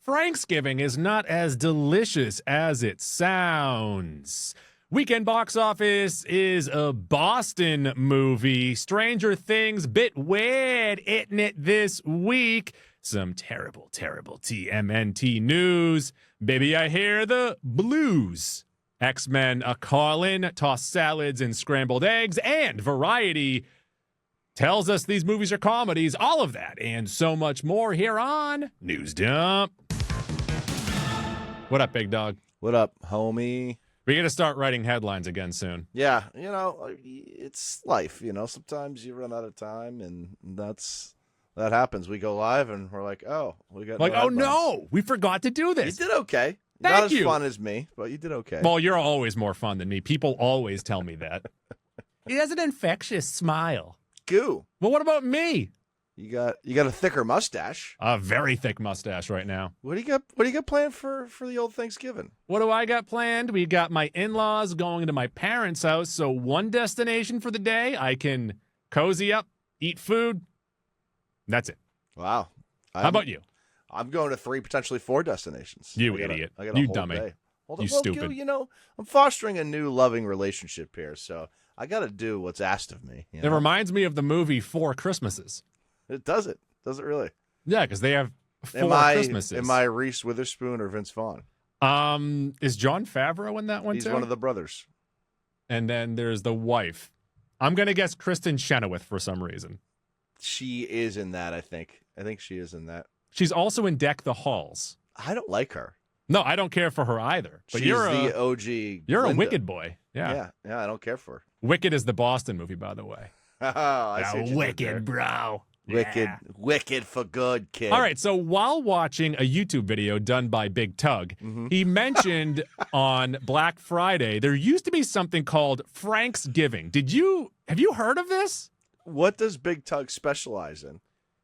Franksgiving is not as delicious as it sounds. Weekend box office is a Boston movie. Stranger Things bit weird, isn't it, this week? Some terrible, terrible TMNT news. Baby, I hear the blues. X-Men a call-in, toss salads and scrambled eggs, and Variety tells us these movies are comedies. All of that and so much more here on News Dump. What up, big dog? What up, homie? We got to start writing headlines again soon. Yeah, it's life. Sometimes you run out of time, and that happens. We go live, and we're like, oh, we got oh no, we forgot to do this. You did okay. Thank Not as you. fun as me, but you did okay. Well, you're always more fun than me. People always tell me that. He has an infectious smile. Goo. Well, what about me? You got a thicker mustache. A very thick mustache right now. What do you got planned for the old Thanksgiving? What do I got planned? We got my in-laws going to my parents' house, so one destination for the day. I can cozy up, eat food. That's it. Wow. How about you? I'm going to 3, potentially 4 destinations. You idiot. I got a You whole dummy. day. You stupid. Goo, I'm fostering a new loving relationship here, so I got to do what's asked of me. It reminds me of the movie Four Christmases. It does it. Does it really? Yeah, because they have 4 Christmases. Am I Reese Witherspoon or Vince Vaughn? Is Jon Favreau in that one He's too? one of the brothers. And then there's the wife. I'm going to guess Kristen Chenoweth for some reason. She is in that, I think. I think she is in that. She's also in Deck the Halls. I don't like her. No, I don't care for her either. But She's the OG. You're Linda. a Wicked boy. Yeah, I don't care for her. Wicked is the Boston movie, by the way. I see what you did there. Wicked, bro. Wicked for good, kid. All right, so while watching a YouTube video done by Big Tug, he mentioned on Black Friday there used to be something called Franksgiving. Have you heard of this? What does Big Tug specialize in?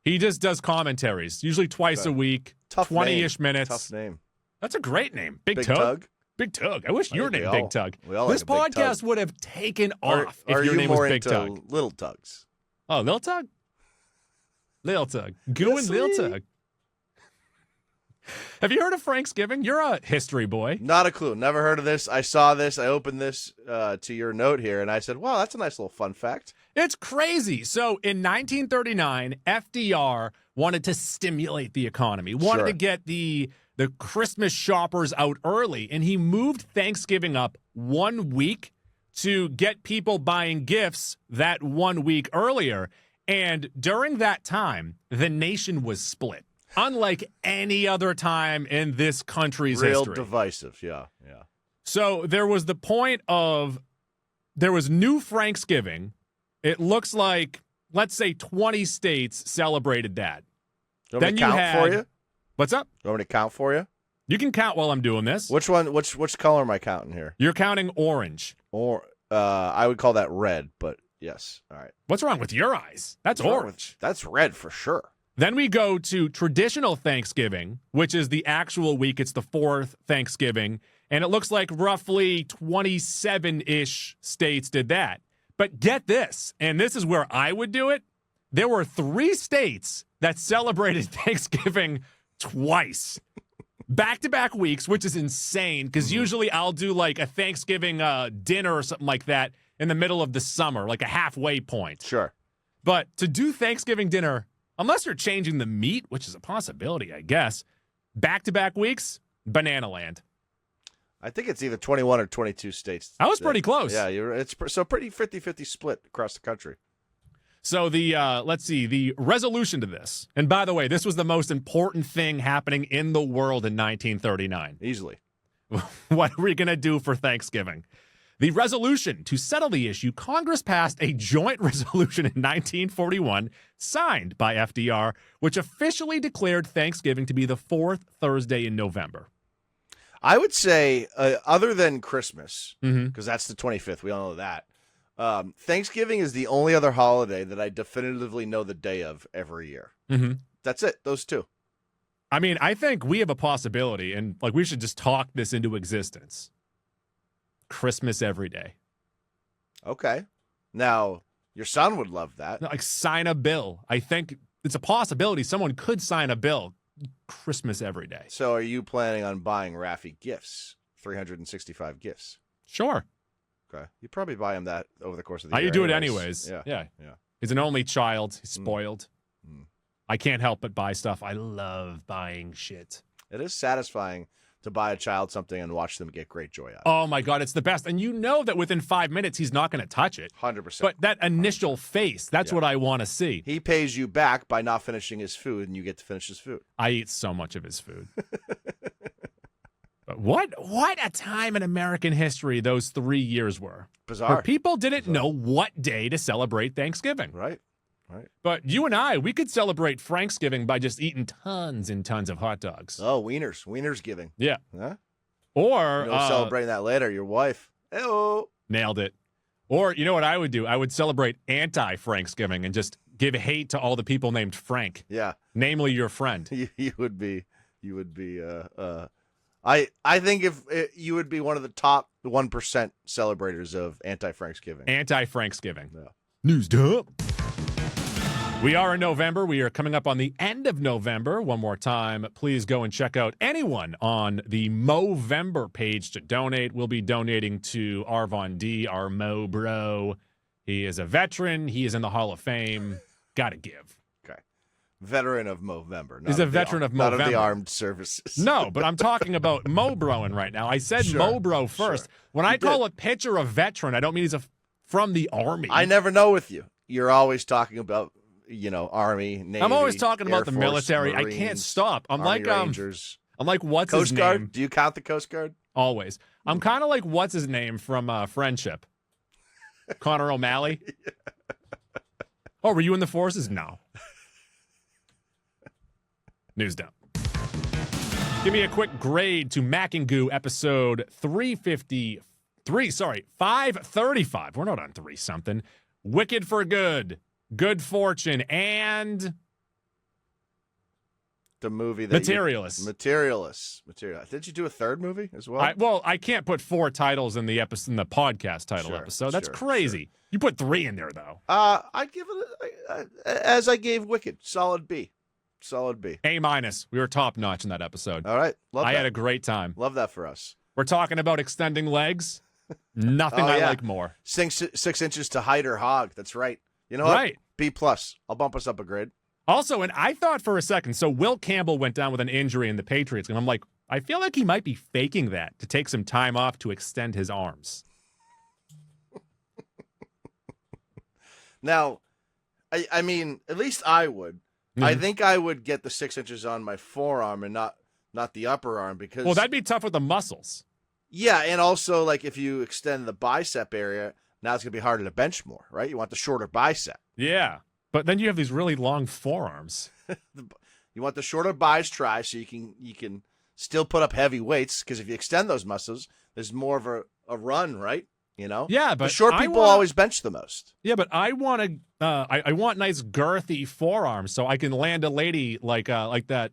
He just does commentaries, usually twice a week, Tough 20-ish minutes. Tough name. That's a great name. Big Tug? Tug. Big Tug. I wish your name Big Tug. We all This like a Big podcast Tug. would have taken off Are if your you name was more Big into Tug. Little Tugs? Oh, Lil Tug? Lil Tug. Goo and Lil Tug. Have you heard of Franksgiving? You're a history boy. Not a clue. Never heard of this. I saw this. I opened this to your note here, and I said, wow, that's a nice little fun fact. It's crazy. So in 1939, FDR wanted to stimulate the economy, wanted to get the Christmas shoppers out early, and he moved Thanksgiving up 1 week to get people buying gifts that 1 week earlier. And during that time, the nation was split, unlike any other time in this country's history. Real divisive, yeah. So there was the point of, there was New Franksgiving. It looks like, let's say 20 states celebrated that. You want me to count for you? What's up? You want me to count for you? You can count while I'm doing this. Which one? Which color am I counting here? You're counting orange. Or I would call that red, but yes. All right. What's wrong with your eyes? That's orange. That's red for sure. Then we go to traditional Thanksgiving, which is the actual week. It's the 4th Thanksgiving. And it looks like roughly 27-ish states did that. But get this, and this is where I would do it. There were 3 states that celebrated Thanksgiving twice. Back-to-back weeks, which is insane, because usually I'll do like a Thanksgiving dinner or something like that in the middle of the summer, like a halfway point. Sure. But to do Thanksgiving dinner, unless you're changing the meat, which is a possibility, I guess, back-to-back weeks, Banana Land. I think it's either 21 or 22 states. I was pretty close. Yeah, it's pretty 50-50 split across the country. So let's see, the resolution to this. And by the way, this was the most important thing happening in the world in 1939. Easily. What are we going to do for Thanksgiving? The resolution to settle the issue, Congress passed a joint resolution in 1941, signed by FDR, which officially declared Thanksgiving to be the 4th Thursday in November. I would say, other than Christmas, because that's the 25th, we all know that, Thanksgiving is the only other holiday that I definitively know the day of every year. That's it, those 2. I mean, I think we have a possibility, and like we should just talk this into existence. Christmas every day. Okay. Now, your son would love that. Like sign a bill. I think it's a possibility someone could sign a bill. Christmas every day. So are you planning on buying Raffi gifts? 365 gifts. Sure. Okay. You probably buy him that over the course of the year. You do it anyways. Yeah. He's an only child. He's spoiled. I can't help but buy stuff. I love buying shit. It is satisfying to buy a child something and watch them get great joy out of it. Oh, my God. It's the best. And you know that within 5 minutes, he's not going to touch it. 100%. But that initial face, that's what I want to see. He pays you back by not finishing his food, and you get to finish his food. I eat so much of his food. But what a time in American history those 3 years were. Bizarre. Where people didn't know what day to celebrate Thanksgiving. Right. But you and we could celebrate Franksgiving by just eating tons and tons of hot dogs. Oh, wieners giving. Yeah. Huh? Or You'll celebrate that later, your wife. Hey-oh. Nailed it. Or you know what I would do? I would celebrate anti-Franksgiving and just give hate to all the people named Frank. Yeah. Namely your friend. You would be I think if you would be one of the top 1% celebrators of anti-Franksgiving. Anti-Franksgiving. Yeah. News dump. We are in November. We are coming up on the end of November. One more time, please go and check out anyone on the Movember page to donate. We'll be donating to Arvon D, our Mo bro. He is a veteran. He is in the Hall of Fame. Got to give. Okay. Veteran of Movember. He's a veteran of Movember. Not of the armed services. No, but I'm talking about Mo broing right now. I said Mo bro first. Sure. When I call a pitcher a veteran, I don't mean he's from the Army. I never know with you. You're always talking about, Army, Navy. I'm always talking about Air the Force, military. Marines, I can't stop. I'm Army like Rangers. I'm like what's Coast his Guard? name? Do you count the Coast Guard? Always. I'm kind of like what's his name from Friendship. Connor O'Malley. Oh, were you in the forces? No. News dump. Give me a quick grade to Mac and Goo episode 535. We're not on 3-something. Wicked for Good, Good Fortune, and The movie that Materialists. Materialists. Did you do a third movie as well? I can't put 4 titles in the podcast title episode. That's crazy. Sure. You put 3 in there though. I'd give it as I gave Wicked, solid B. Solid B. A-. We were top notch in that episode. All right. I had a great time. Love that for us. We're talking about extending legs. Nothing I like more. 6 inches to height or hog. That's right. You know what? Right. B+. I'll bump us up a grade. Also, and I thought for a second, so Will Campbell went down with an injury in the Patriots, and I'm like, I feel like he might be faking that to take some time off to extend his arms. Now, I mean, at least I would. Mm-hmm. I think I would get the 6 inches on my forearm and not the upper arm because... Well, that'd be tough with the muscles. Yeah, and also, like, if you extend the bicep area, now it's going to be harder to bench more, right? You want the shorter bicep. Yeah, but then you have these really long forearms. You want the shorter biceps try so you can still put up heavy weights because if you extend those muscles, there's more of a run, right? Yeah, but the short people always bench the most. Yeah, but I want I want nice girthy forearms so I can land a lady like that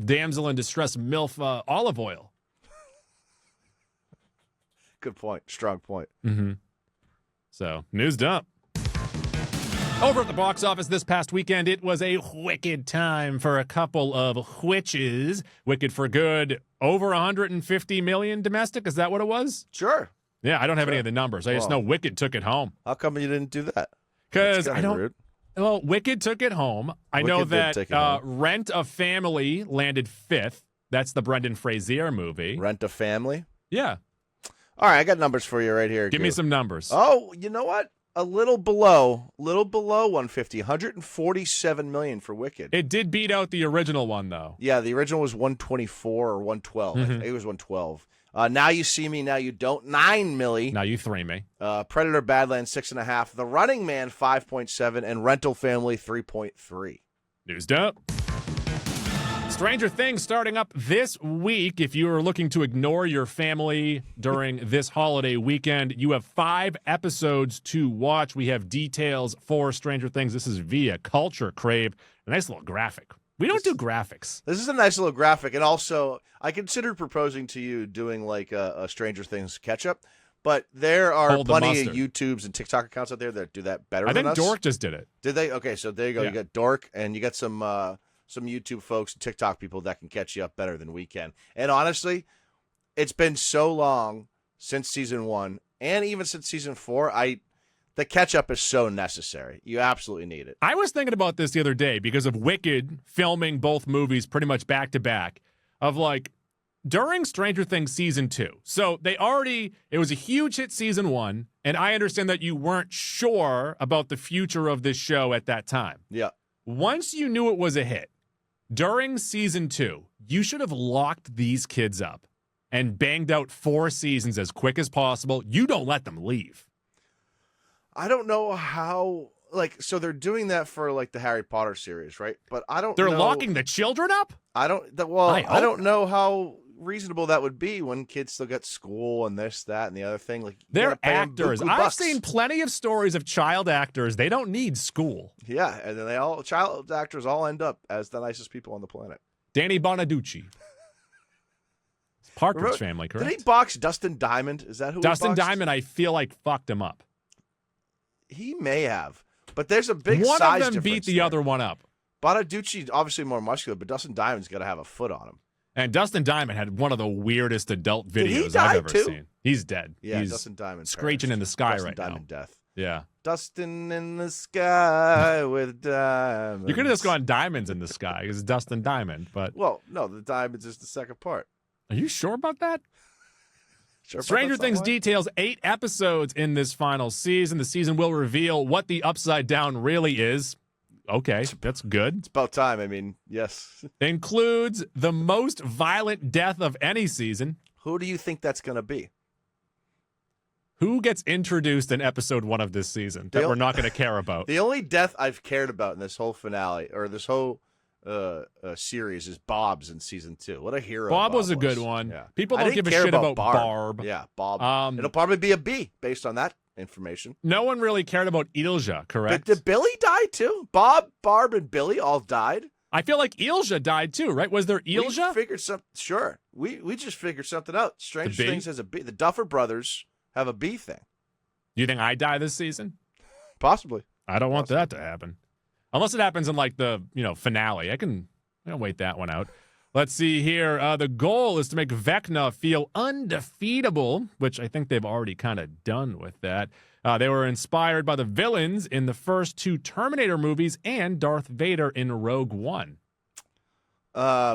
damsel in distress MILF olive oil. Good point. Strong point. Mm-hmm. So, news dump. Over at the box office this past weekend, it was a wicked time for a couple of witches. Wicked for Good, over 150 million domestic. Is that what it was? Sure. Yeah, I don't have any of the numbers. I just know Wicked took it home. How come you didn't do that? Because I don't. Rude. Well, Wicked took it home. I know that Rent a Family landed 5th. That's the Brendan Fraser movie. Rent a Family? Yeah. All right, I got numbers for you right here. Give me some numbers. Oh, you know what? A little below 150, 147 million for Wicked. It did beat out the original one, though. Yeah, the original was 124 or 112. Mm-hmm. I think it was 112. Now You See Me, Now You Don't, 9 milli. Now You 3 me. Predator Badlands, 6.5. The Running Man, 5.7. And Rental Family, 3.3. News dump. Stranger Things starting up this week. If you are looking to ignore your family during this holiday weekend, you have 5 episodes to watch. We have details for Stranger Things. This is via Culture Crave. A nice little graphic. We don't do graphics. This is a nice little graphic. And also, I considered proposing to you doing like a Stranger Things catch-up. But there are plenty of YouTubes and TikTok accounts out there that do that better than us. I think Dork just did it. Did they? Okay, so there you go. Yeah. You got Dork, and you got some some YouTube folks, TikTok people that can catch you up better than we can. And honestly, it's been so long since season 1 and even since season 4. The catch-up is so necessary. You absolutely need it. I was thinking about this the other day because of Wicked filming both movies pretty much back-to-back of, like, during Stranger Things Season 2. So it was a huge hit Season 1, and I understand that you weren't sure about the future of this show at that time. Yeah. Once you knew it was a hit, during Season 2, you should have locked these kids up and banged out 4 seasons as quick as possible. You don't let them leave. I don't know how, so they're doing that for, the Harry Potter series, right? But I don't They're know. locking the children up? I don't know how reasonable that would be when kids still get school and this, that, and the other thing. They're actors. I've seen plenty of stories of child actors. They don't need school. Yeah, and then child actors all end up as the nicest people on the planet. Danny Bonaducci. Partridge Family, correct? Did he box Dustin Diamond? Is that who Dustin he boxed? Diamond, I feel like, fucked him up. He may have. But there's a big one size of them beat the there. other one up. Bonaducci, obviously more muscular, but Dustin Diamond's got to have a foot on him. And Dustin Diamond had one of the weirdest adult Did he videos die I've ever too? seen. He's dead. Yeah, He's Dustin Diamond. screeching in the sky Dustin right Diamond now. Death. Yeah. Dustin in the sky with diamonds. You could have just gone Diamonds in the Sky. It's Dustin Diamond, but... Well, no, the diamonds is the second part. Are you sure about that? Sure, Stranger Things details 8 episodes in this final season. The season will reveal what the Upside Down really is. Okay, that's good. It's about time. I mean, yes. Includes the most violent death of any season. Who do you think that's going to be? Who gets introduced in episode 1 of this season that we're not going to care about? The only death I've cared about in this whole finale, or this whole series, is Bob's in season 2. What a hero! Bob was a good one. Yeah. People don't give a shit about Barb. Yeah, Bob. It'll probably be a B based on that information. No one really cared about Ilja, correct? But did Billy die too? Bob, Barb, and Billy all died. I feel like Ilja died too, right? Was there Ilja? We figured something. Sure, we just figured something out. Stranger Things has a B. The Duffer Brothers have a B thing. Do you think I die this season? Possibly. I don't want that to happen. Unless it happens in the finale. I can wait that one out. Let's see here. The goal is to make Vecna feel undefeatable, which I think they've already kind of done with that. They were inspired by the villains in the first 2 Terminator movies and Darth Vader in Rogue One. Yeah.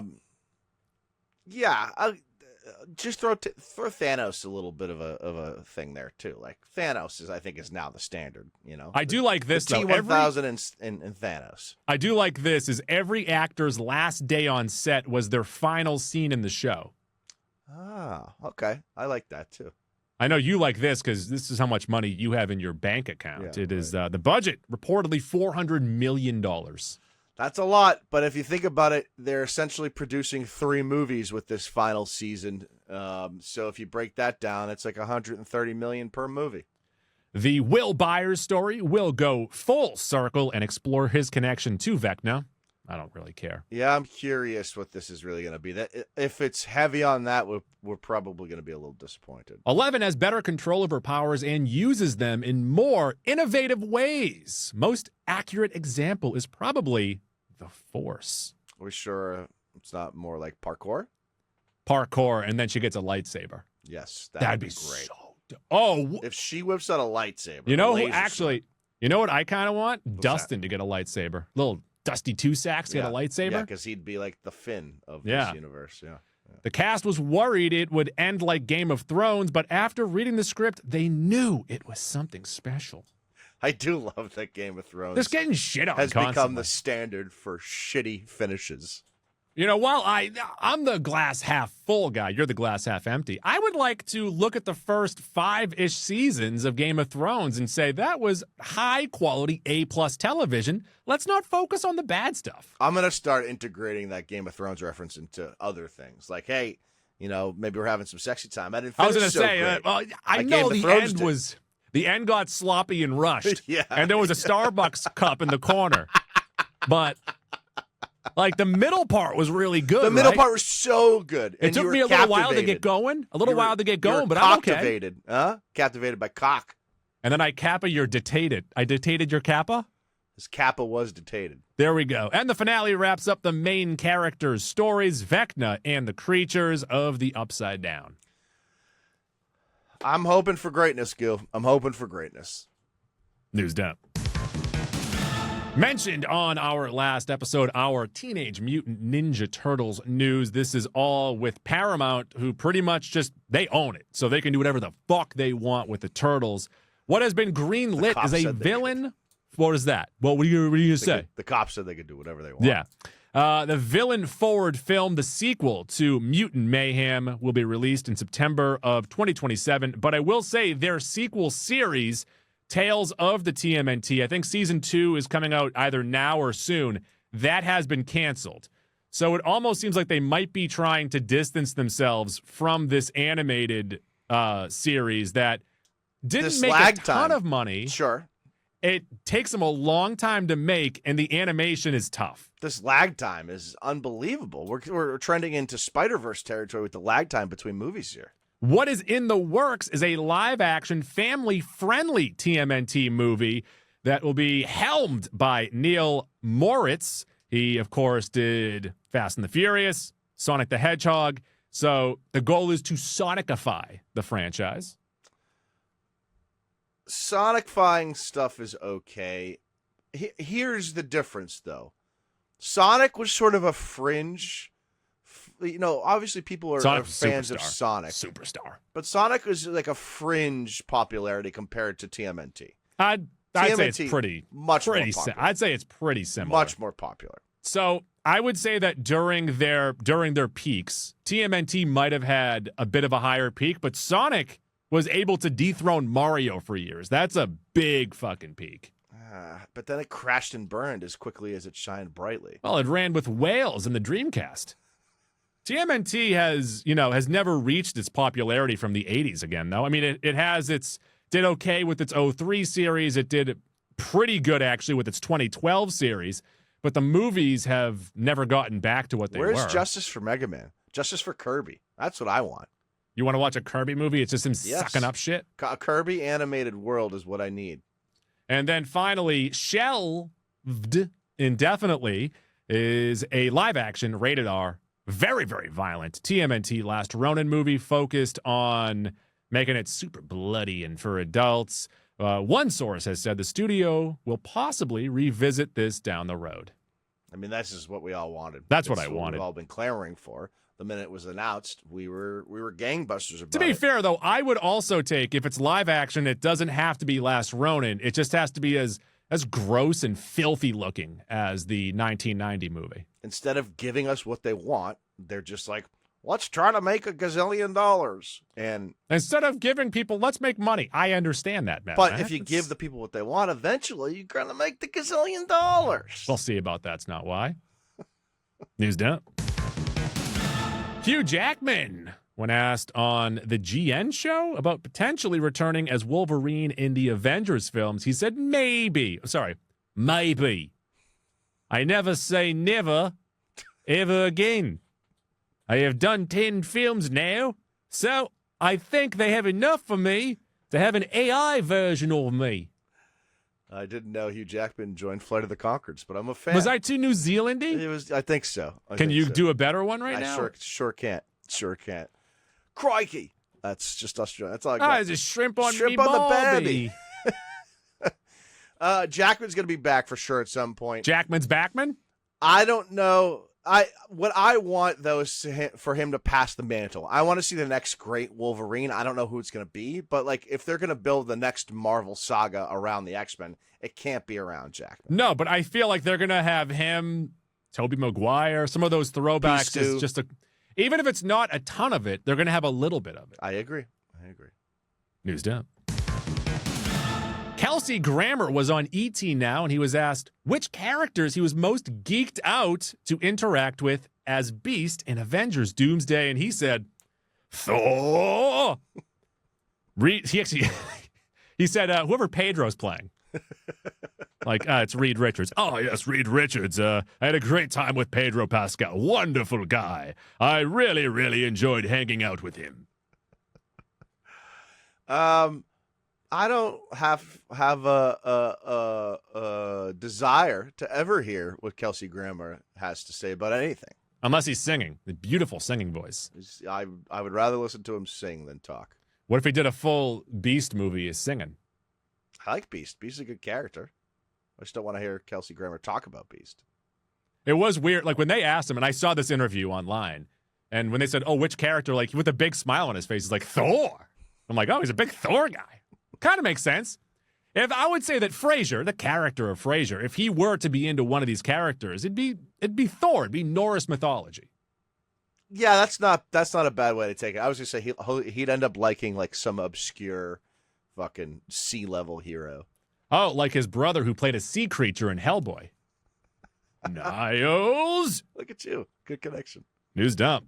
Just throw Thanos a little bit of a thing there too. Like Thanos I think is now the standard. I do like this though. T-1000 and Thanos. I do like this. Is every actor's last day on set was their final scene in the show. Ah, okay. I like that too. I know you like this because this is how much money you have in your bank account. Yeah, it is the budget reportedly $400 million. That's a lot, but if you think about it, they're essentially producing 3 movies with this final season. So if you break that down, it's like $130 million per movie. The Will Byers story will go full circle and explore his connection to Vecna. I don't really care. Yeah, I'm curious what this is really going to be. That if it's heavy on that, we're probably going to be a little disappointed. 11 has better control of her powers and uses them in more innovative ways. Most accurate example is probably the Force. Are we sure it's not more like parkour? Parkour, and then she gets a lightsaber. Yes, that'd be great. So if she whips out a lightsaber. You know who actually, you know what I kind of want? Dustin to get a lightsaber. Little Dusty Two Sacks to get a lightsaber. Yeah, because he'd be like the Finn of this universe. Yeah. The cast was worried it would end like Game of Thrones, but after reading the script, they knew it was something special. I do love that Game of Thrones. Just getting shit on has constantly. Become the standard for shitty finishes. While I'm the glass half full guy, you're the glass half empty. I would like to look at the first 5-ish seasons of Game of Thrones and say that was high quality A+ television. Let's not focus on the bad stuff. I'm gonna start integrating that Game of Thrones reference into other things. Like, hey, maybe we're having some sexy time. I was gonna say, I know the end got sloppy and rushed. Yeah. And there was a Starbucks cup in the corner. But the middle part was really good. The middle part was so good. It took me a little while to get going. But I'm okay. Captivated by cock. And then I Kappa your detated. I detated your Kappa? His Kappa was detated. There we go. And the finale wraps up the main characters' stories, Vecna and the creatures of the Upside Down. I'm hoping for greatness, Gil. I'm hoping for greatness. News dump. Mentioned on our last episode, our Teenage Mutant Ninja Turtles news. This is all with Paramount, who pretty much just, they own it. So they can do whatever the fuck they want with the Turtles. What has been greenlit is a villain. What is that? What are you going to say? The cops said they could do whatever they want. Yeah. The villain-forward film, the sequel to Mutant Mayhem, will be released in September of 2027. But I will say their sequel series, Tales of the TMNT, I think Season 2 is coming out either now or soon. That has been canceled. So it almost seems like they might be trying to distance themselves from this animated series that didn't make a ton of money. Sure. It takes them a long time to make, and the animation is tough. This lag time is unbelievable. We're trending into Spider-Verse territory with the lag time between movies here. What is in the works is a live-action, family-friendly TMNT movie that will be helmed by Neil Moritz. He, of course, did Fast and the Furious, Sonic the Hedgehog. So the goal is to Sonicify the franchise. Sonicifying stuff is okay. Here's the difference, though. Sonic was sort of a fringe. Obviously people are fans of Sonic. Superstar. But Sonic is like a fringe popularity compared to TMNT. I'd say it's pretty more popular. I'd say it's pretty similar. Much more popular. So I would say that during their peaks, TMNT might have had a bit of a higher peak, but Sonic was able to dethrone Mario for years. That's a big fucking peak. But then it crashed and burned as quickly as it shined brightly. Well, it ran with whales in the Dreamcast. TMNT has never reached its popularity from the 80s again, though. I mean, it did okay with its 03 series. It did pretty good, actually, with its 2012 series. But the movies have never gotten back to what they were. Where's Justice for Mega Man? Justice for Kirby. That's what I want. You want to watch a Kirby movie? It's just him sucking up shit? A Kirby animated world is what I need. And then finally, shelved indefinitely is a live-action, rated R, very, very violent TMNT Last Ronin movie focused on making it super bloody and for adults. One source has said the studio will possibly revisit this down the road. I mean, that's just what we all wanted. That's what I wanted. We've all been clamoring for. The minute it was announced, we were gangbusters about it. To be fair, though, I would also take, if it's live action, it doesn't have to be Last Ronin. It just has to be as gross and filthy looking as the 1990 movie. Instead of giving us what they want, they're just like, let's try to make $1 gazillion. And instead of giving people, let's make money. I understand that, Matt. But if you give the people what they want, eventually you're going to make the $1 gazillion. We'll see about that's not why. News dump. Hugh Jackman, when asked on the GN show about potentially returning as Wolverine in the Avengers films, he said maybe. I never say never, ever again. I have done 10 films now, so I think they have enough for me to have an AI version of me. I didn't know Hugh Jackman joined Flight of the Conchords, but I'm a fan. Was I too New Zealandy? I think so. Can you do a better one now? I sure can't. Sure can't. Crikey. That's just Australian. That's all I got. It's a shrimp on the baby. Jackman's going to be back for sure at some point. Jackman's backman? I don't know. What I want, though, is for him to pass the mantle. I want to see the next great Wolverine. I don't know who it's going to be, but like if they're going to build the next Marvel saga around the X-Men, it can't be around Jackman. No, but I feel like they're going to have him, Tobey Maguire, some of those throwbacks. Is just even if it's not a ton of it, they're going to have a little bit of it. I agree. News dump. Kelsey Grammer was on ET Now, and he was asked which characters he was most geeked out to interact with as Beast in Avengers Doomsday, and he said, Thor! He said, whoever Pedro's playing. It's Reed Richards. Oh, yes, Reed Richards. I had a great time with Pedro Pascal. Wonderful guy. I really, really enjoyed hanging out with him. I don't have a desire to ever hear what Kelsey Grammer has to say about anything. Unless he's singing. The beautiful singing voice. I would rather listen to him sing than talk. What if he did a full Beast movie is singing? I like Beast. Beast is a good character. I just don't want to hear Kelsey Grammer talk about Beast. It was weird. Like when they asked him, and I saw this interview online, and when they said, "Oh, which character?" Like with a big smile on his face, he's like Thor. I'm like, oh, he's a big Thor guy. Kind of makes sense. If I would say that Fraser, the character of Fraser, if he were to be into one of these characters, it'd be Thor. It'd be Norse mythology. Yeah, that's not a bad way to take it. I was gonna say he'd end up liking like some obscure, fucking sea level hero. Oh, like his brother who played a sea creature in Hellboy. Niles. Look at you. Good connection. News dump.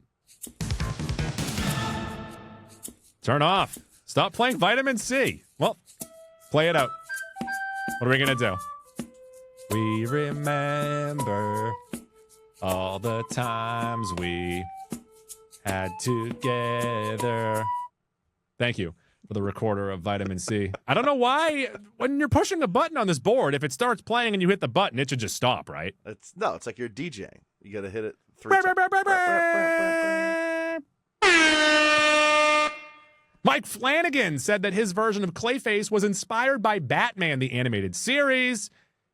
Turn off. Stop playing Vitamin C. Well, play it out. What are we going to do? We remember all the times we had together. Thank you for the recorder of Vitamin C. I don't know why, when you're pushing a button on this board, if it starts playing and you hit the button, it should just stop, right? It's like you're DJing. You got to hit it 3 times. Mike Flanagan said that his version of Clayface was inspired by Batman, the animated series.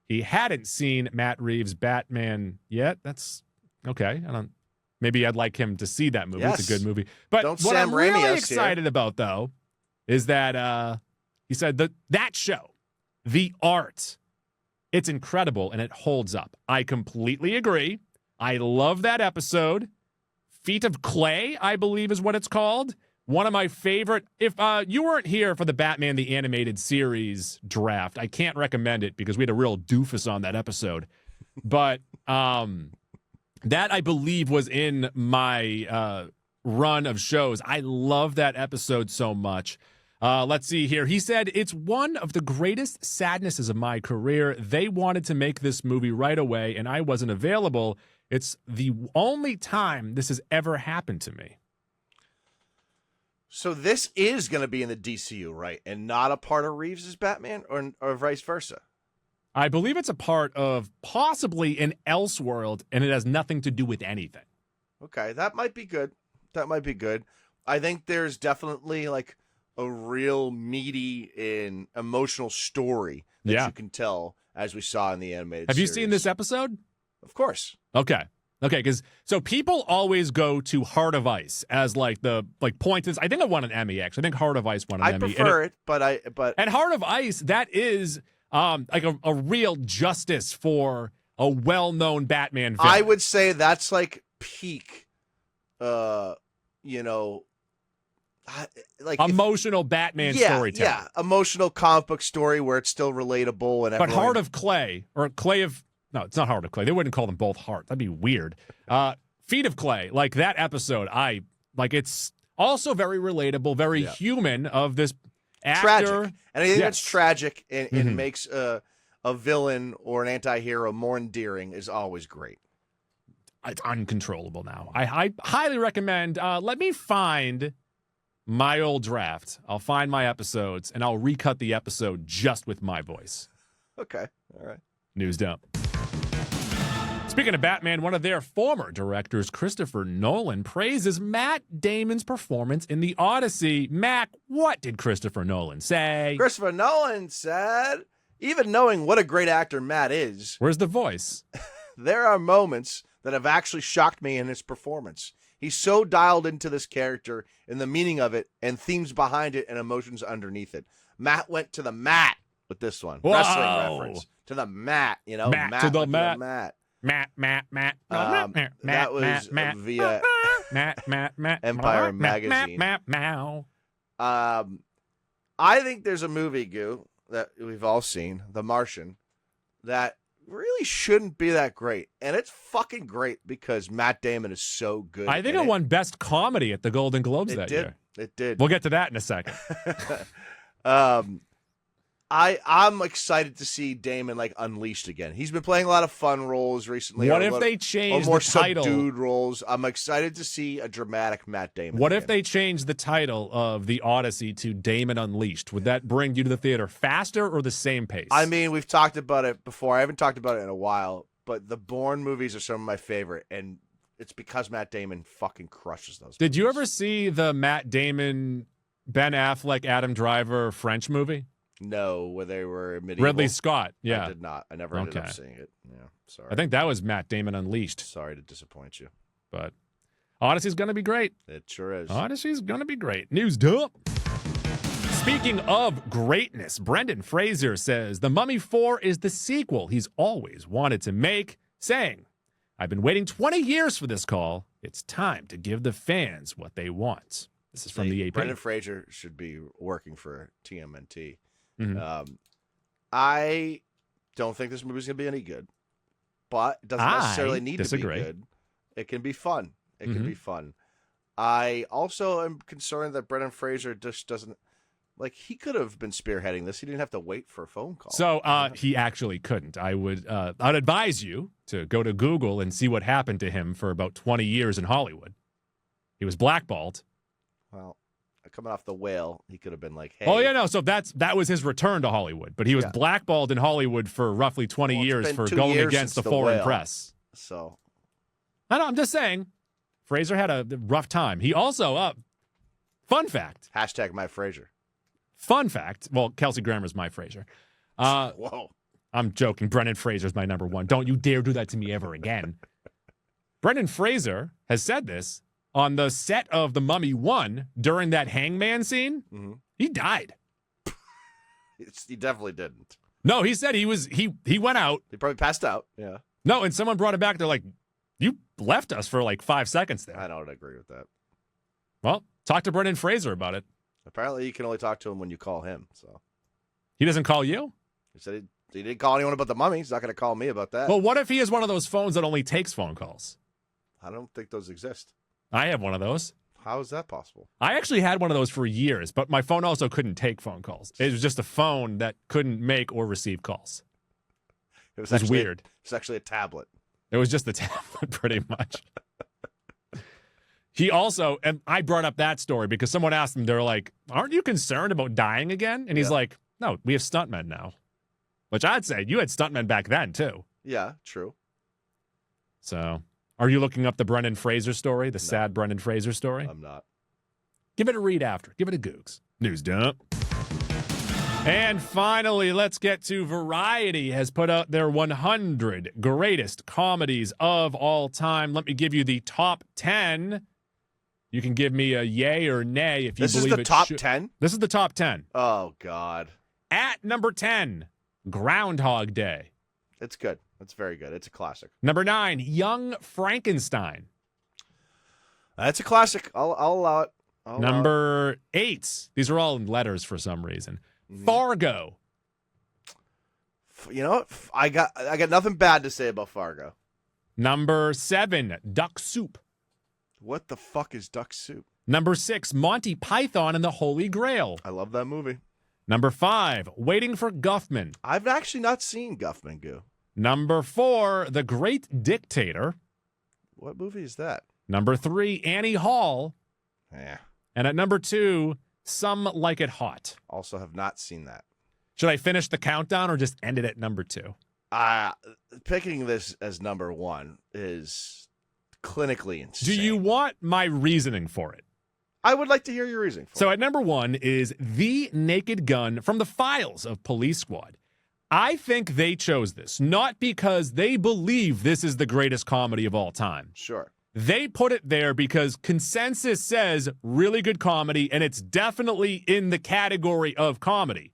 He hadn't seen Matt Reeves' Batman yet. That's okay. Maybe I'd like him to see that movie. Yes. It's a good movie. But Don't what Sam I'm Raimi really us excited about, though, is that he said that show, the art, it's incredible and it holds up. I completely agree. I love that episode. Feet of Clay, I believe is what it's called. One of my favorite. If you weren't here for the Batman the Animated Series draft, I can't recommend it because we had a real doofus on that episode. But that, I believe, was in my run of shows. I love that episode so much. Let's see here. He said, it's one of the greatest sadnesses of my career. They wanted to make this movie right away, and I wasn't available. It's the only time this has ever happened to me. So this is going to be in the DCU, right? And not a part of Reeves' Batman, or vice versa? I believe it's a part of possibly an Elseworld, and it has nothing to do with anything. Okay, that might be good. I think there's definitely like a real meaty and emotional story that you can tell, as we saw in the animated series. Have you seen this episode? Of course. Okay, because so people always go to Heart of Ice as like the point is. I think it won an Emmy. Actually, I think Heart of Ice won an Emmy. I prefer it, but and Heart of Ice, that is like a real justice for a well-known Batman villain. I would say that's like peak, like emotional Batman storytelling. Yeah, emotional comic book story where it's still relatable and. But Heart of Clay or Clay of. No, it's not Heart of Clay. They wouldn't call them both Heart. That'd be weird. Feet of Clay, like that episode, it's also very relatable, very human of this actor. Tragic. And I think that's tragic and makes a villain or an anti-hero more endearing is always great. It's uncontrollable now. I highly recommend, let me find my old draft. I'll find my episodes, and I'll recut the episode just with my voice. Okay. All right. News dump. Speaking of Batman, one of their former directors, Christopher Nolan, praises Matt Damon's performance in The Odyssey. Mac, what did Christopher Nolan say? Christopher Nolan said, even knowing what a great actor Matt is. Where's the voice? There are moments that have actually shocked me in his performance. He's so dialed into this character and the meaning of it and themes behind it and emotions underneath it. Matt went to the mat with this one. Whoa. Wrestling reference. To the mat, Matt to the mat. Matt. That was via Empire Magazine. I think there's a movie, Goo, that we've all seen, The Martian, that really shouldn't be that great. And it's fucking great because Matt Damon is so good. I think it won Best Comedy at the Golden Globes that year. It did. We'll get to that in a second. I'm excited to see Damon like unleashed again. He's been playing a lot of fun roles recently. What if they change more the title? subdued roles. I'm excited to see a dramatic Matt Damon. What again. if they change the title of the Odyssey to Damon Unleashed? Would that bring you to the theater faster or the same pace? I mean, we've talked about it before. I haven't talked about it in a while, but the Bourne movies are some of my favorite, and it's because Matt Damon fucking crushes those. Did you movies. ever see the Matt Damon, Ben Affleck, Adam Driver French movie? No, where they were medieval. Ridley Scott, yeah. I did not. I never ended up seeing it. Yeah, sorry. I think that was Matt Damon Unleashed. Sorry to disappoint you. But Odyssey's going to be great. It sure is. Odyssey's going to be great. News dump. Speaking of greatness, Brendan Fraser says The Mummy 4 is the sequel he's always wanted to make, saying, I've been waiting 20 years for this call. It's time to give the fans what they want. This is from the AP. Brendan Fraser should be working for TMNT. Mm-hmm. I don't think this movie's going to be any good, but it doesn't necessarily need to be good. It can be fun. It can be fun. I also am concerned that Brendan Fraser just doesn't, like, he could have been spearheading this. He didn't have to wait for a phone call. So he actually couldn't. I'd advise you to go to Google and see what happened to him for about 20 years in Hollywood. He was blackballed. Well, coming off The Whale, he could have been like, hey. Oh, yeah, no. So that was his return to Hollywood. But he was blackballed in Hollywood for roughly 20 years for going against the foreign press. So. I know, I'm just saying. Fraser had a rough time. He also, fun fact. Hashtag my Fraser. Fun fact. Well, Kelsey Grammer's my Fraser. Whoa. I'm joking. Brendan Fraser's my number one. Don't you dare do that to me ever again. Brendan Fraser has said this on the set of The Mummy 1 during that hangman scene. Mm-hmm. He died. He definitely didn't. No, he said he went out. He probably passed out. Yeah. No, and someone brought him back. They're like, you left us for like 5 seconds there. I don't agree with that. Well, talk to Brendan Fraser about it. Apparently, you can only talk to him when you call him. So he doesn't call you? He said he didn't call anyone about the mummy. He's not going to call me about that. Well, what if he is one of those phones that only takes phone calls? I don't think those exist. I have one of those. How is that possible? I actually had one of those for years, but my phone also couldn't take phone calls. It was just a phone that couldn't make or receive calls. It was weird. It was actually a tablet. It was just a tablet, pretty much. He also, and I brought up that story because someone asked him, they're like, aren't you concerned about dying again? And he's like, no, we have stuntmen now. Which I'd say, you had stuntmen back then, too. Yeah, true. So, are you looking up the Brendan Fraser story, the sad Brendan Fraser story? I'm not. Give it a read after. Give it a Googs. News dump. And finally, let's get to Variety has put out their 100 greatest comedies of all time. Let me give you the top 10. You can give me a yay or nay if you believe it. This is the top 10? This is the top 10. Oh, God. At number 10, Groundhog Day. It's good. It's very good. It's a classic. Number 9, Young Frankenstein. That's a classic. I'll allow it. Number 8. These are all in letters for some reason. Fargo. You know what? I got nothing bad to say about Fargo. Number 7, Duck Soup. What the fuck is Duck Soup? Number 6, Monty Python and the Holy Grail. I love that movie. Number 5, Waiting for Guffman. I've actually not seen Guffman Goo. Number 4, The Great Dictator. What movie is that? Number 3, Annie Hall. Yeah. And at number 2, Some Like It Hot. Also have not seen that. Should I finish the countdown or just end it at number 2? Picking this as number 1 is clinically insane. Do you want my reasoning for it? I would like to hear your reasoning for it. So at number 1 is The Naked Gun from the files of Police Squad. I think they chose this not because they believe this is the greatest comedy of all time. Sure. They put it there because consensus says really good comedy, and it's definitely in the category of comedy.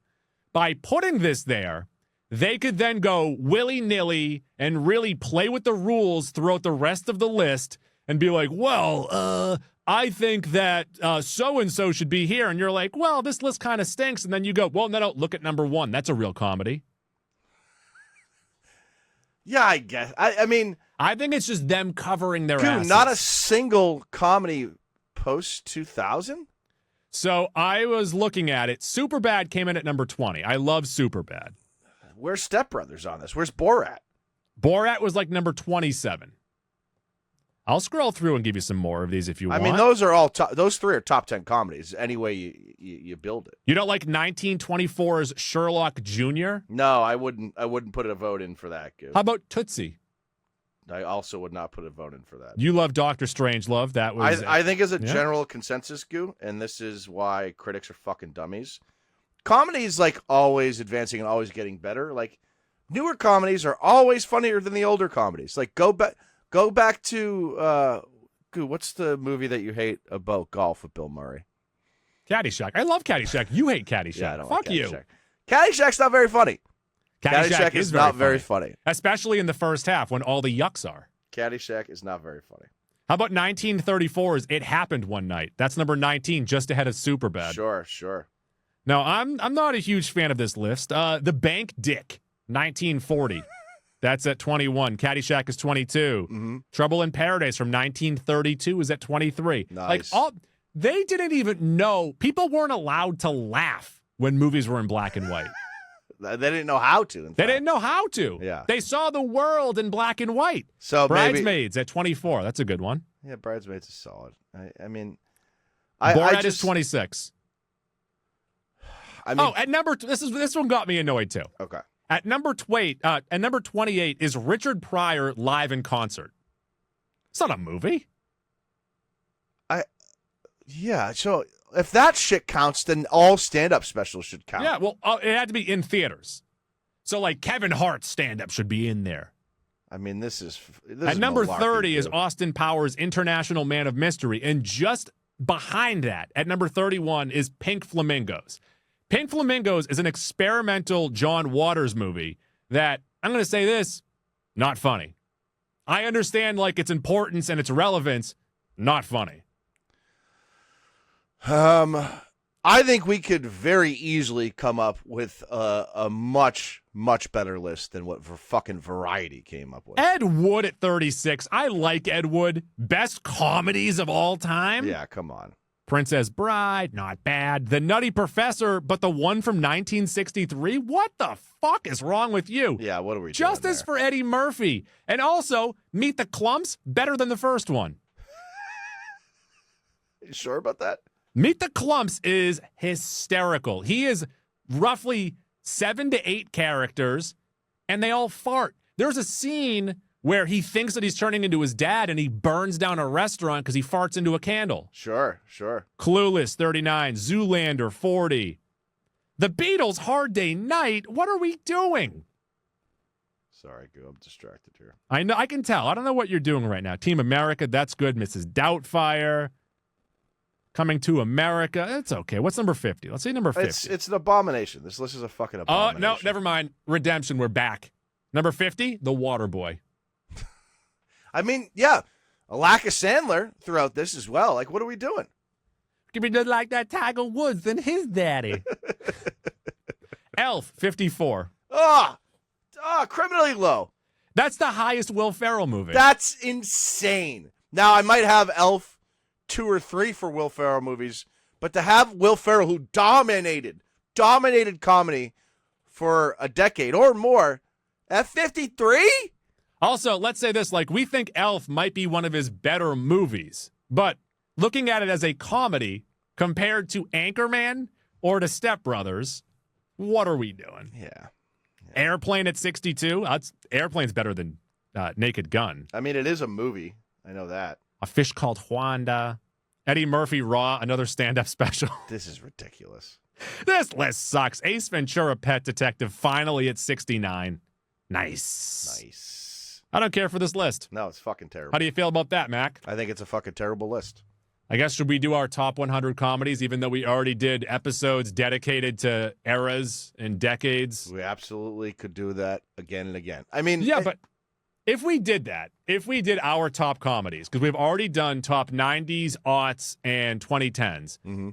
By putting this there, they could then go willy-nilly and really play with the rules throughout the rest of the list and be like, well, I think that so-and-so should be here. And you're like, well, this list kind of stinks. And then you go, well, no, look at number 1. That's a real comedy. Yeah, I guess. I mean, I think it's just them covering their asses. Not a single comedy post 2000? So I was looking at it. Superbad came in at number 20. I love Superbad. Where's Step Brothers on this? Where's Borat? Borat was like number 27. I'll scroll through and give you some more of these if you want. I mean, those are all those three are top 10 comedies. Any way you build it. You don't like 1924's Sherlock Jr.? No, I wouldn't put a vote in for that. Dude. How about Tootsie? I also would not put a vote in for that. You love Dr. Strangelove. That was. I think as a general consensus, Goo, and this is why critics are fucking dummies. Comedies like always advancing and always getting better. Like newer comedies are always funnier than the older comedies. Like go back to Goo, what's the movie that you hate about golf with Bill Murray? Caddyshack. I love Caddyshack. You hate Caddyshack. Yeah, I don't Fuck like you. Caddyshack. Caddyshack's not very funny. Caddyshack is not very funny. Especially in the first half when all the yucks are. Caddyshack is not very funny. How about 1934's It Happened One Night? That's number 19, just ahead of Superbad. Sure. No, I'm not a huge fan of this list. The Bank Dick, 1940. That's at 21. Caddyshack is 22. Mm-hmm. Trouble in Paradise from 1932 is at 23. Nice. They didn't even know. People weren't allowed to laugh when movies were in black and white. They didn't know how to. They didn't know how to. Yeah. They saw the world in black and white. So Bridesmaids at 24. That's a good one. Yeah, Bridesmaids is solid. I mean, Borat is 26. I mean, at number this one got me annoyed too. Okay. At number 28 is Richard Pryor live in concert. It's not a movie. Yeah. So if that shit counts, then all stand-up specials should count. Yeah. Well, it had to be in theaters. So like Kevin Hart's stand-up should be in there. I mean, this is at number 30 is dude. Austin Powers' International Man of Mystery, and just behind that, at number 31, is Pink Flamingos. Pink Flamingos is an experimental John Waters movie that, I'm going to say this, not funny. I understand like its importance and its relevance, not funny. I think we could very easily come up with a much, much better list than what fucking Variety came up with. Ed Wood at 36. I like Ed Wood. Best comedies of all time. Yeah, come on. Princess Bride, not bad. The Nutty Professor, but the one from 1963? What the fuck is wrong with you? Yeah, what are we doing Justice for Eddie Murphy. And also, Meet the Clumps, better than the first one. You sure about that? Meet the Clumps is hysterical. He is roughly 7 to 8 characters, and they all fart. There's a scene where he thinks that he's turning into his dad, and he burns down a restaurant because he farts into a candle. Sure. Clueless, 39. Zoolander, 40. The Beatles, Hard Day Night. What are we doing? Sorry, I'm distracted here. I know. I can tell. I don't know what you're doing right now. Team America, that's good. Mrs. Doubtfire. Coming to America. That's okay. What's number 50? Let's say number 50. It's an abomination. This list is a fucking abomination. No, never mind. Redemption, we're back. Number 50, The Waterboy. I mean, yeah, a lack of Sandler throughout this as well. Like, what are we doing? Give me just like that Tiger Woods and his daddy. Elf, 54. Criminally low. That's the highest Will Ferrell movie. That's insane. Now, I might have Elf 2 or 3 for Will Ferrell movies, but to have Will Ferrell, who dominated comedy for a decade or more, at 53? Also, let's say this, like, we think Elf might be one of his better movies, but looking at it as a comedy compared to Anchorman or to Step Brothers, what are we doing? Yeah. Airplane at 62? Airplane's better than Naked Gun. I mean, it is a movie. I know that. A Fish Called Wanda. Eddie Murphy Raw, another stand-up special. This is ridiculous. This list sucks. Ace Ventura Pet Detective finally at 69. Nice. I don't care for this list. No, it's fucking terrible. How do you feel about that, Mac? I think it's a fucking terrible list. I guess should we do our top 100 comedies, even though we already did episodes dedicated to eras and decades? We absolutely could do that again and again. I mean... Yeah, but if we did that, if we did our top comedies, because we've already done top 90s, aughts, and 2010s, mm-hmm.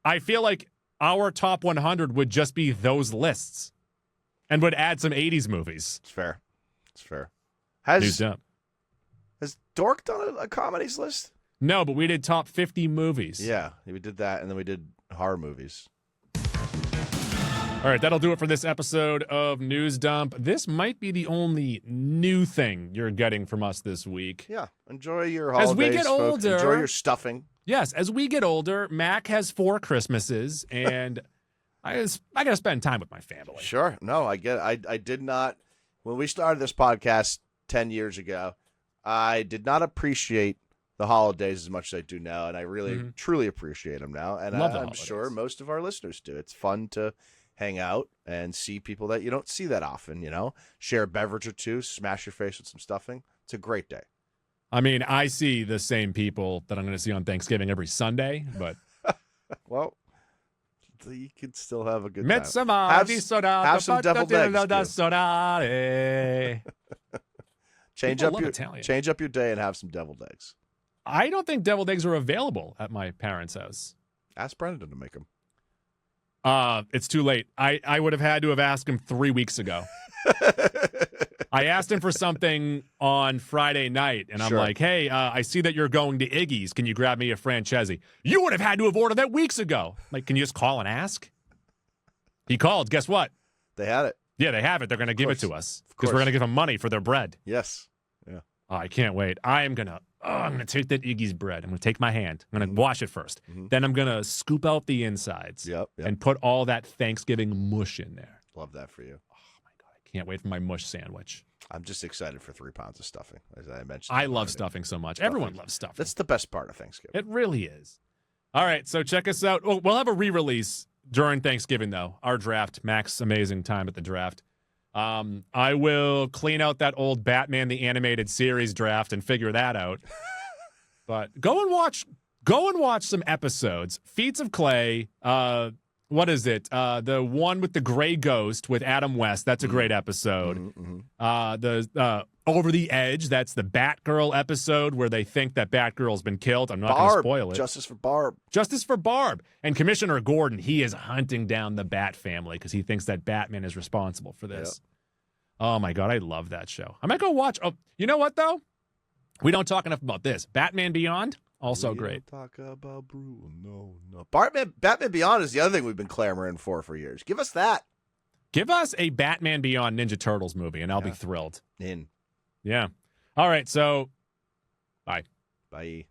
I feel like our top 100 would just be those lists and would add some 80s movies. It's fair. Has News up. Dork done a comedies list? No, but we did top 50 movies. Yeah, we did that, and then we did horror movies. All right, that'll do it for this episode of News Dump. This might be the only new thing you're getting from us this week. Yeah, enjoy your holidays, as we get folks. older, Enjoy your stuffing. Yes, as we get older, Mac has 4 Christmases, and I got to spend time with my family. Sure. No, I get it. I did not, when we started this podcast 10 years ago, I did not appreciate the holidays as much as I do now, and I really, truly appreciate them now. And I'm sure most of our listeners do. It's fun to hang out and see people that you don't see that often, share a beverage or two, smash your face with some stuffing. It's a great day. I mean, I see the same people that I'm going to see on Thanksgiving every Sunday, but well, you could still have a good time. Have some deviled eggs. Change up your day and have some deviled eggs. I don't think deviled eggs are available at my parents' house. Ask Brendan to make them. It's too late. I would have had to have asked him 3 weeks ago. I asked him for something on Friday night, and I'm like, hey, I see that you're going to Iggy's. Can you grab me a Francesi? You would have had to have ordered that weeks ago. Like, can you just call and ask? He called. Guess what? They had it. Yeah, they have it. They're going to give it to us because we're going to give them money for their bread. Yes. Yeah. Oh, I can't wait. I'm going to take that Iggy's bread. I'm going to take my hand. I'm going to wash it first. Then I'm going to scoop out the insides and put all that Thanksgiving mush in there. Love that for you. Can't wait for my mush sandwich. I'm just excited for 3 pounds of stuffing, as I mentioned. I love stuffing so much. Everyone loves stuffing. That's the best part of Thanksgiving. It really is. All right, so check us out. Oh, we'll have a re-release during Thanksgiving, though. Our draft, Mac's amazing time at the draft. I will clean out that old Batman the Animated Series draft and figure that out. But go and watch some episodes. Feats of Clay. What is it? The one with the gray ghost with Adam West. That's a great episode. The Over the Edge. That's the Batgirl episode where they think that Batgirl's been killed. I'm not going to spoil it. Justice for Barb. Justice for Barb. And Commissioner Gordon, he is hunting down the Bat family because he thinks that Batman is responsible for this. Yep. Oh, my God. I love that show. I might go watch. Oh, you know what, though? We don't talk enough about this. Batman Beyond. Also great. Talk about Bruno. No. Batman Beyond is the other thing we've been clamoring for years. Give us that. Give us a Batman Beyond Ninja Turtles movie, and I'll be thrilled. In. Yeah. All right, so bye. Bye.